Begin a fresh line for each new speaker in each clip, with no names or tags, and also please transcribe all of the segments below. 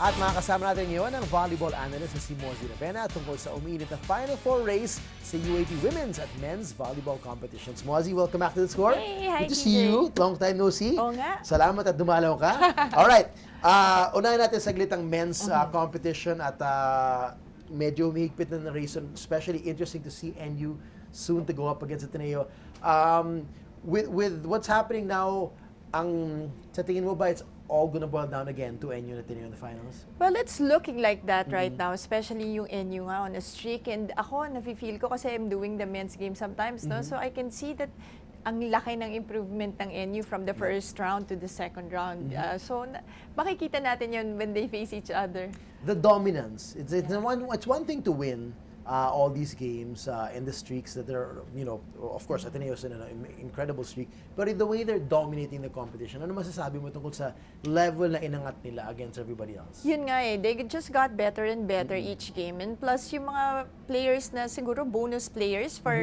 At makakasama natin ngayon ang volleyball analyst na si Mozzy Ravena tungkol sa umiinit na Final Four Race sa UAAP Women's at Men's Volleyball Competitions. Mozzy, welcome back to the score.
Hey, hi,
Good to see you. Long time no see.
Oo nga.
Salamat at dumalaw ka. Alright, unahin natin saglit ang men's competition at medyo humihigpit na race, especially interesting to see NU soon to go up against Ateneo. With what's happening now, sa tingin mo ba it's all gonna boil down again to NU na Ateneo in the finals?
Well, it's looking like that right now, especially yung NU nga on a streak. And ako, nafe-feel ko kasi I'm doing the men's game sometimes, no? So I can see that ang laki ng improvement ng NU from the first round to the second round. So makikita natin yun when they face each other.
The dominance. It's one thing to win all these games in the streaks that they're, of course, Ateneo's in an incredible streak. But in the way they're dominating the competition, ano masasabi mo tungkol sa level na inangat nila against everybody else?
Yun nga eh, they just got better and better each game. And plus, yung mga players na siguro bonus players for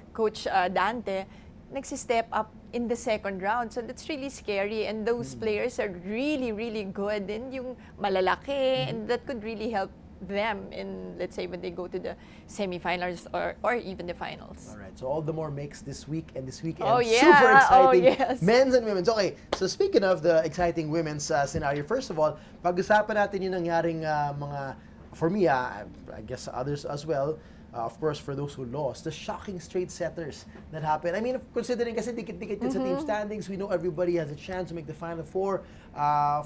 Coach Dante, nagsi-step up in the second round. So that's really scary. And those players are really, really good. And yung malalaki, and that could really help them in, let's say, when they go to the semifinals or even the finals.
All right, so all the more makes this week and this weekend.
Oh, yeah.
Super exciting.
Oh, yes.
Men's and women's. Okay, so speaking of the exciting women's scenario, first of all, pag-usapan natin yung nangyaring mga, for me, I guess others as well, of course, for those who lost, the shocking straight setters that happened. I mean, considering kasi dikit-dikit sa team standings, we know everybody has a chance to make the Final Four.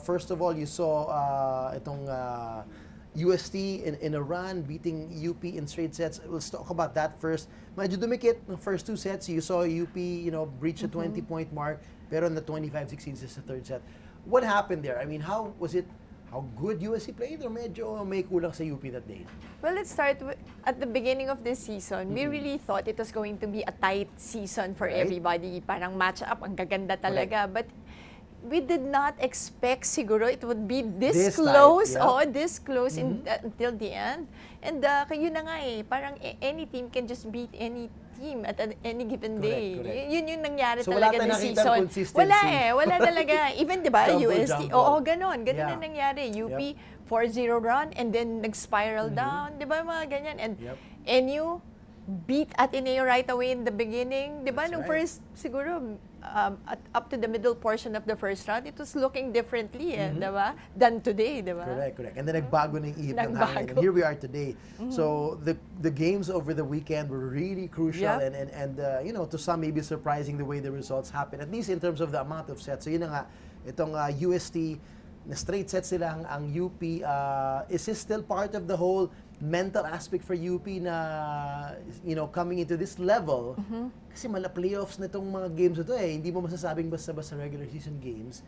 First of all, you saw itong UST in a run, beating UP in straight sets. Let's talk about that first. Medyo dumikit ng first two sets. You saw UP, breach the 20-point mark, pero in the 25-16 is the third set. What happened there? I mean, how good USC played, or medyo may kulang sa UP that day?
Well, let's start at the beginning of this season. We really thought it was going to be a tight season for everybody. Parang match-up, ang gaganda talaga. But we did not expect siguro it would be this close. This close until the end. And yun na nga eh, parang any team can just beat any team at any given day. Yun yung nangyari
so,
talaga this season. Wala talaga. Even, di ba, UST, ganon na nangyari. UP, 4-0 run, and then nag-spiral down, di ba, mga ganyan. And NU beat Ateneo right away in the beginning. Di ba, nung first, siguro, up to the middle portion of the first round, it was looking differently, diba? Than today, diba?
Correct. And then nagbago na yung ihip ng hangin. And here we are today. So the games over the weekend were really crucial and to some maybe surprising the way the results happened, at least in terms of the amount of sets. So yun na nga, itong UST, na straight sets sila ang UP. Is this still part of the whole mental aspect for UP na, coming into this level? Kasi playoffs na itong mga games ito eh. Hindi mo masasabing basta-basta regular season games.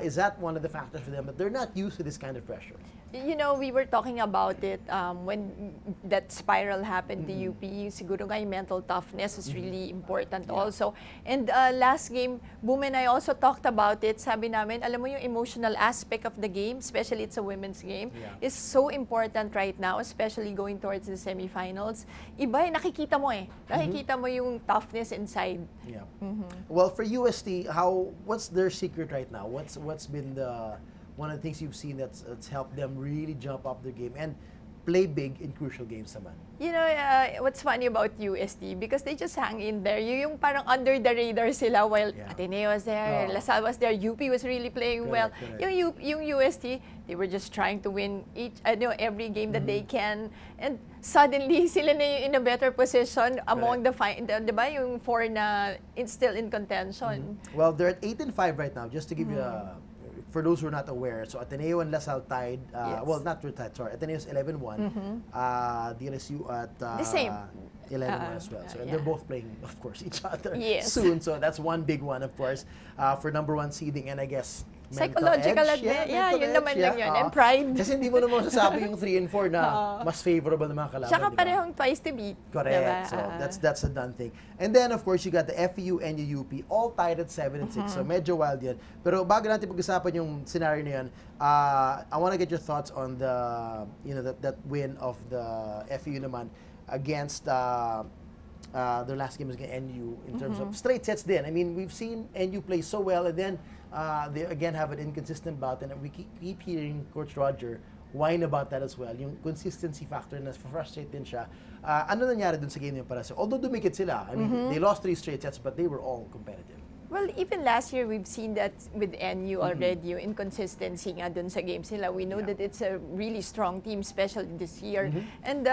Is that one of the factors for them? But they're not used to this kind of pressure.
We were talking about it when that spiral happened to UP. Siguro nga yung mental toughness is really important also. And last game, Boom and I also talked about it. Sabi namin, alam mo yung emotional aspect of the game, especially it's a women's game, is so important right now, especially going towards the semifinals. Iba eh, nakikita mo eh. Nakikita mo yung toughness inside.
Yeah. Well, for UST, what's their secret right now? What's been one of the things you've seen that's helped them really jump up their game and play big in crucial games naman?
What's funny about UST, because they just hang in there. Yung parang under the radar sila while Ateneo was there, LaSalle was there, UP was really playing well. Yung UST, they were just trying to win every game that they can. And suddenly, sila na yung in a better position among the diba, yung four na still in contention.
Well, they're at 8-5 right now, just to give you for those who are not aware. So Ateneo and LaSalle tied, well, not tied, sorry. Ateneo's 11-1, DLSU at
the same.
11-1 as well. So and they're both playing, of course, each other soon. So that's one big one, of course, for number one seeding. And I guess
psychological edge. Yun naman lang yun. And pride.
Kasi hindi mo naman masasabi yung 3 and 4 na mas favorable na mga kalaban.
Tsaka parehong twice to beat.
Correct. Diba? So that's a done thing. And then, of course, you got the FEU and the UP, all tied at 7 and 6. So medyo wild yan. Pero bago natin pag-usapan yung scenario na yan, I want to get your thoughts on the, that win of the FEU naman against their last game was against NU in terms of straight sets din. I mean, we've seen NU play so well, and then they again have an inconsistent bout, and we keep hearing Coach Roger whine about that as well. Yung consistency factor na frustrate din siya. Ano nangyari dun sa game niya para sa? Although dumikit sila, I mean, they lost 3 straight sets, but they were all competitive.
Well, even last year, we've seen that with NU already, yung inconsistency nga dun sa games nila. We know that it's a really strong team, especially this year. And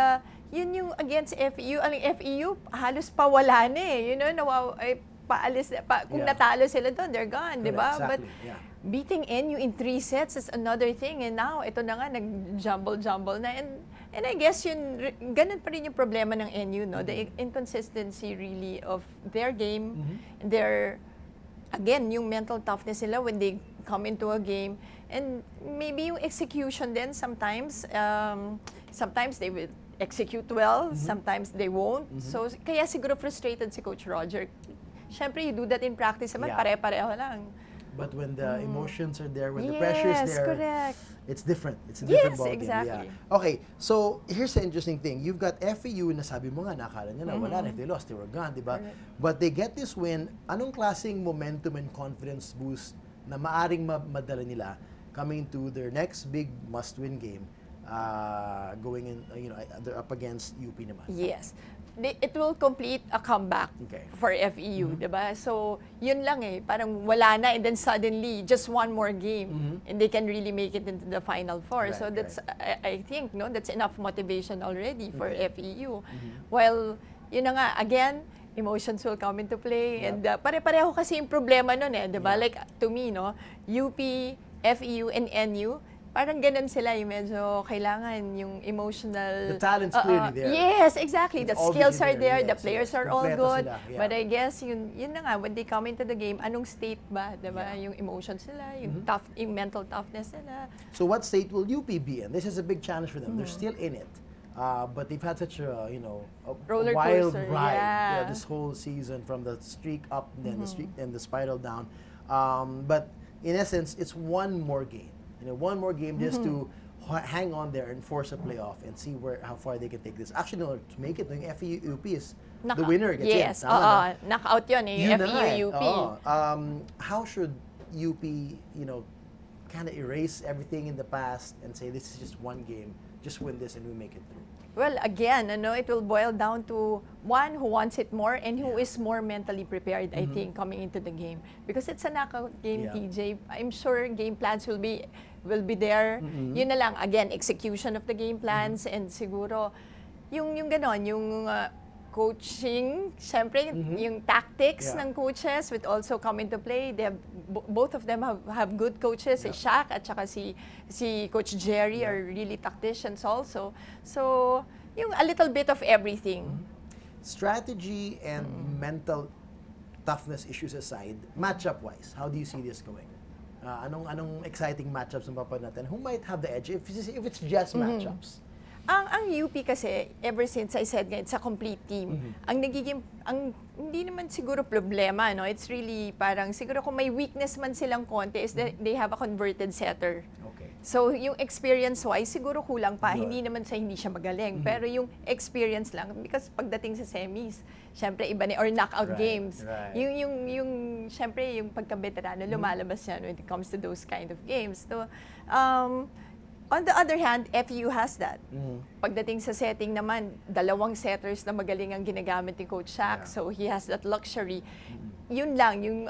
yun yung against FEU. Ang FEU, halos pawala na eh. You know, paalis, kung natalo sila doon, they're gone, di ba?
Exactly.
But beating NU in 3 sets is another thing. And now, ito na nga, nag-jumble na. And I guess yun, ganun pa rin yung problema ng NU, no? The inconsistency really of their game, their, again, yung mental toughness nila when they come into a game. And maybe yung execution din sometimes. Sometimes they will execute well, sometimes they won't. So, kaya siguro frustrated si Coach Roger. Siyempre, you do that in practice naman, pare-pareho lang.
But when the emotions are there, when the pressure is there,
correct.
it's different. It's a different ballgame.
Exactly.
Okay, so here's the interesting thing. You've got FEU na sabi mo nga, nakala niya na wala na, if they lost, they were gone, di ba? But they get this win. Anong klaseng momentum and confidence boost na maaring madala nila coming to their next big must-win game, going in, they're up against UP naman?
Yes. It will complete a comeback for FEU, diba? So, yun lang eh. Parang wala na and then suddenly, just one more game and they can really make it into the Final Four. So, that's, I think, no, that's enough motivation already for FEU. While, yun na nga, again, emotions will come into play and pare-pareho kasi yung problema nun eh, diba? Like, to me, no, UP, FEU, and NU, parang ganun sila, yung medyo kailangan yung emotional...
The talent's clearly there.
Yes, exactly. The skills are there, the
yes,
players are all good.
Sila,
But I guess, yun na nga, when they come into the game, anong state ba? Diba? Yung emotions nila, yung yung mental toughness nila.
So what state will UP be in? This is a big challenge for them. They're still in it. But they've had such a,
Roller
wild
coaster,
ride this whole season, from the streak up, then the streak, and the spiral down. But in essence, it's one more game. One more game just to hang on there and force a playoff and see how far they can take this. Actually, no, to make it, the FEU is the winner gets in.
Yes, knockout yun eh, FEU-UP.
How should UP, kind of erase everything in the past and say this is just one game, just win this and we make it through?
Well, again, it will boil down to one who wants it more and who is more mentally prepared, I think, coming into the game. Because it's a knockout game, TJ. I'm sure game plans will be there. Yun na lang, again, execution of the game plans and siguro, yung ganon, yung coaching, syempre, yung tactics ng coaches would also come into play. They have, both of them have good coaches. Si Shaq at saka si Coach Jerry are really tacticians also. So, yung a little bit of everything.
Strategy and mental toughness issues aside, matchup-wise, how do you see this going? Anong exciting matchups ang papanood natin? Who might have the edge if it's just matchups?
Ang UP kasi, ever since I said nga, it's a complete team. Ang hindi naman siguro problema, no? It's really parang, siguro kung may weakness man silang konti is that they have a converted setter.
Okay.
So, yung experience-wise, siguro kulang pa. Hindi naman hindi siya magaling. Pero yung experience lang, because pagdating sa semis, syempre iba or knockout games. Yung syempre, yung pagka-veterano, lumalabas yan when it comes to those kind of games. So, on the other hand, FU has that. Pagdating sa setting naman, dalawang setters na magaling ang ginagamit ni Coach Shaq, so he has that luxury. Yun lang, yung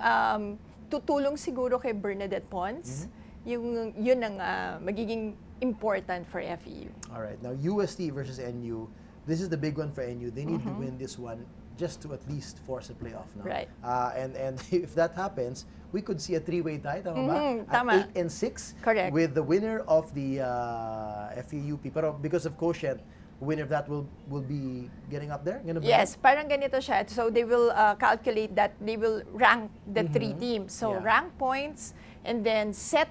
tutulong siguro kay Bernadette Pons, yun ang magiging important for FEU.
Alright, now UST versus NU, this is the big one for NU. They need to win this one just to at least force a playoff. No?
Right.
And if that happens, we could see a three-way tie, tama ba?
Tama.
At 8 and 6.
Correct.
With the winner of the FEUP. Pero because of quotient, winner of that will be getting up there? Ganun ba?
Yes, parang ganito siya. So they will calculate that, they will rank the 3 teams. So rank points, and then set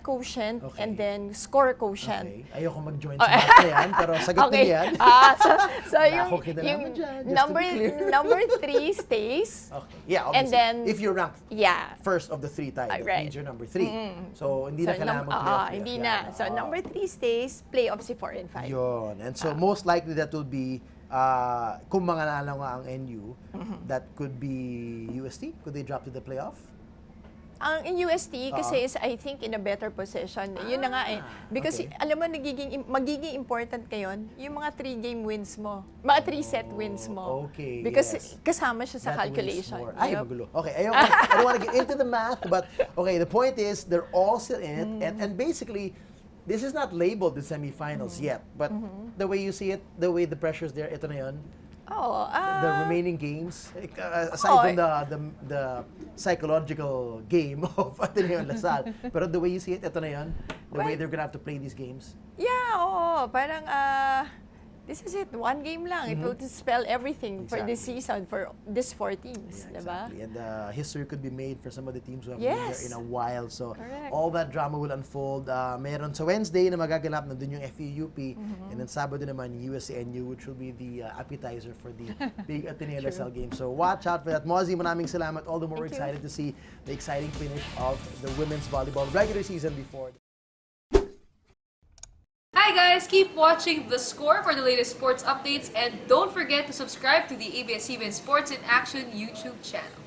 quotient, and then score quotient.
Okay. Ayoko mag-join sa math na yan, pero sagot na yan.
So yung number 3 stays.
Okay. Yeah, obviously.
And then,
if you rank first of the 3 tied, that means you're number 3. So, hindi na kailangan mag-playoff.
Hindi na. So, number 3 stays, playoffs si 4 and 5.
Yun. And so, most likely that will be, kung manganalo nga ang NU, that could be UST? Could they drop to the playoff?
Ang in UST kasi is I think in a better position. Yun na nga eh. Because
okay.
alam mo magiging important ngayon yung mga 3-game wins mo. Mga 3-set wins mo.
Okay,
Because
yes.
kasama siya sa
That
calculation.
weighs more. Ay, magulo. Okay, I don't want to get into the math, but okay, the point is they're all still in it, and basically, this is not labeled the semifinals yet, but the way you see it, the way the pressure's there, ito na yun.
Oh,
The remaining games, aside from the psychological game of Ateneo and Lasal, pero the way you see it, ito na yun. The way they're gonna have to play these games.
yeah, oo. Parang, this is it. One game lang. It will spell everything for this season, for these 4 teams.
Yeah,
Diba?
exactly. And history could be made for some of the teams who have been there in a while. So,
Correct.
all that drama will unfold. Meron sa Wednesday na magaganap na dun yung FEUP. And then Sabado naman, USANU, which will be the appetizer for the big Ateneo Lasal game. So, watch out for that. Mozzy, maraming salamat. All the more
Thank you.
excited to see the exciting finish of the women's volleyball regular season before.
Hi guys, keep watching The Score for the latest sports updates and don't forget to subscribe to the ABS-CBN Sports in Action YouTube channel.